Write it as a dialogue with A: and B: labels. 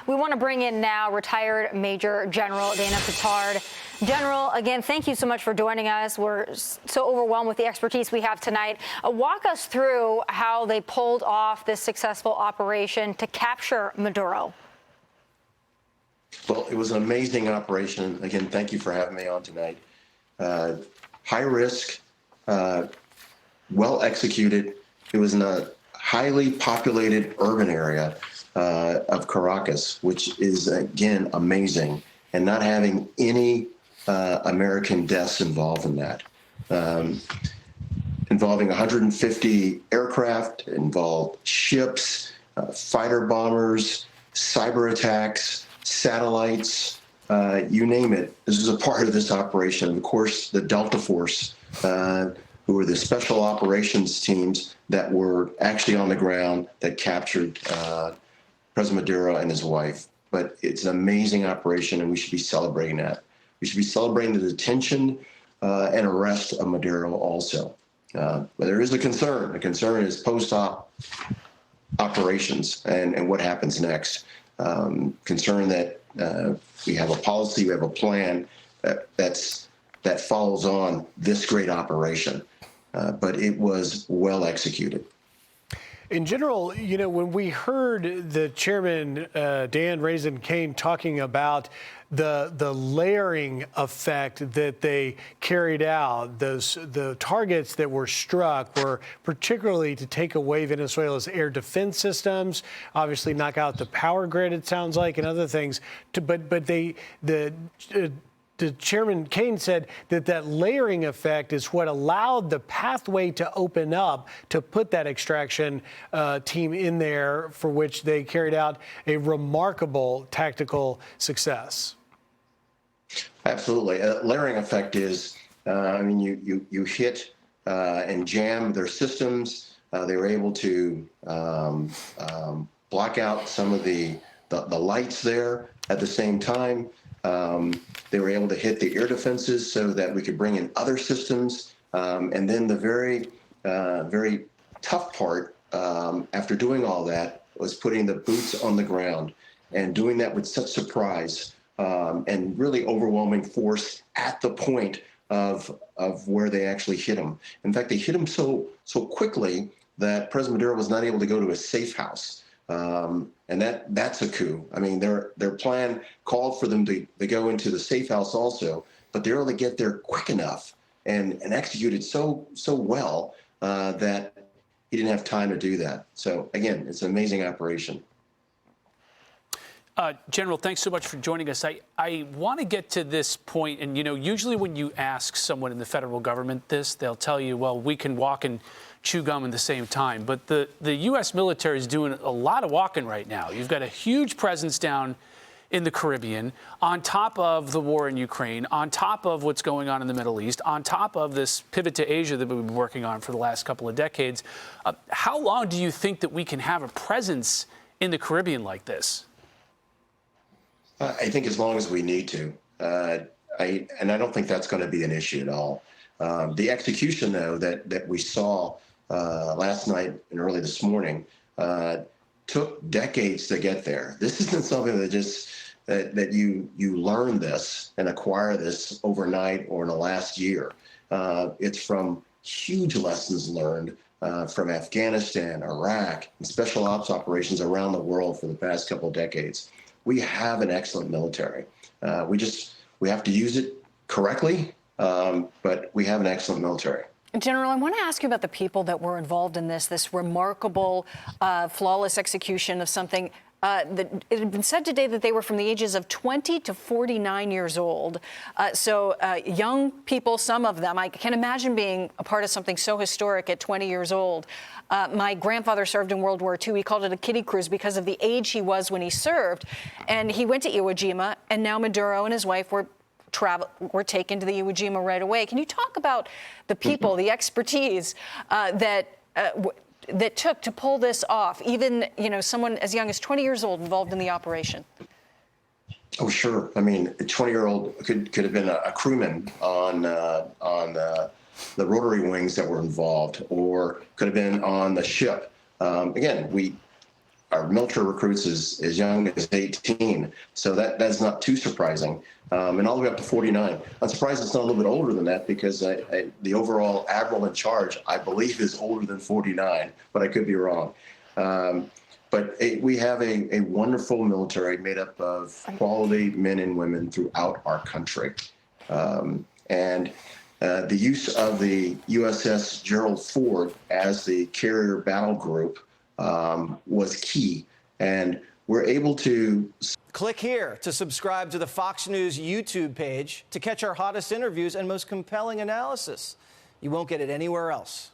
A: We want to bring in now retired Major General Dana Pittard. General, again, thank you so much for joining us. We're so overwhelmed with the expertise we have tonight. Walk us through how they pulled off this successful operation to capture Maduro.
B: Well, it was an amazing operation. Again, thank you for having me on tonight. High risk, well executed. It was in a highly populated urban area of Caracas, which is, again, amazing, and not having any American deaths involved in that. Involving 150 aircraft, involved ships, fighter bombers, cyber attacks, satellites, you name it. This is a part of this operation. Of course, the Delta Force, who were the special operations teams that were actually on the ground that captured President Maduro and his wife. But it's an amazing operation, and we should be celebrating that. We should be celebrating the detention and arrest of Maduro also. But there is a concern. The concern is post-op operations and what happens next. Concern that we have a policy, we have a plan that follows on this great operation. But it was well executed.
C: In general, you know, when we heard the chairman, Dan Raising Cain, talking about the layering effect that they carried out, the targets that were struck were particularly to take away Venezuela's air defense systems, obviously knock out the power grid, it sounds like, and other things. The Chairman Cain said that layering effect is what allowed the pathway to open up to put that extraction team in there, for which they carried out a remarkable tactical success.
B: Absolutely. Layering effect is, I mean, you hit and jam their systems. They were able to block out some of the lights there at the same time. They were able to hit the air defenses so that we could bring in other systems. And then the very tough part, after doing all that, was putting the boots on the ground and doing that with such surprise and really overwhelming force at the point of where they actually hit them. In fact, they hit them so quickly that President Maduro was not able to go to a safe house. And that's a coup. I mean, their plan called for them to go into the safe house also, but they were able to get there quick enough and execute it so well that he didn't have time to do that. So again, it's an amazing operation.
D: General, thanks so much for joining us. I want to get to this point, and you know, usually when you ask someone in the federal government this, they'll tell you, well, we can walk and chew gum at the same time. But the U.S. military is doing a lot of walking right now. You've got a huge presence down in the Caribbean, on top of the war in Ukraine, on top of what's going on in the Middle East, on top of this pivot to Asia that we've been working on for the last couple of decades. How long do you think that we can have a presence in the Caribbean like this?
B: I think as long as we need to. I don't think that's going to be an issue at all. The execution, though, that we saw last night and early this morning took decades to get there. This isn't something that just that you learn this and acquire this overnight or in the last year. It's from huge lessons learned from Afghanistan, Iraq, and special ops operations around the world for the past couple of decades. We have an excellent military. We have to use it correctly, but we have an excellent military.
A: General, I want to ask you about the people that were involved in this remarkable, flawless execution of something that it had been said today that they were from the ages of 20 to 49 years old. So young people, some of them. I can imagine being a part of something so historic at 20 years old. My grandfather served in World War II. He called it a kiddie cruise because of the age he was when he served. And he went to Iwo Jima, and now Maduro and his wife were taken to the Iwo Jima right away. Can you talk about the people, the expertise that took to pull this off? Even, you know, someone as young as 20 years old involved in the operation.
B: Oh, sure. I mean, a 20-year-old could have been a crewman on the rotary wings that were involved, or could have been on the ship. Again, our military recruits as young as 18. So that's not too surprising. And all the way up to 49. I'm surprised it's not a little bit older than that because the overall admiral in charge, I believe, is older than 49, but I could be wrong. But we have a wonderful military made up of quality men and women throughout our country. And the use of the USS Gerald Ford as the carrier battle group was key. And we're able to.
E: Click here to subscribe to the Fox News YouTube page to catch our hottest interviews and most compelling analysis. You won't get it anywhere else.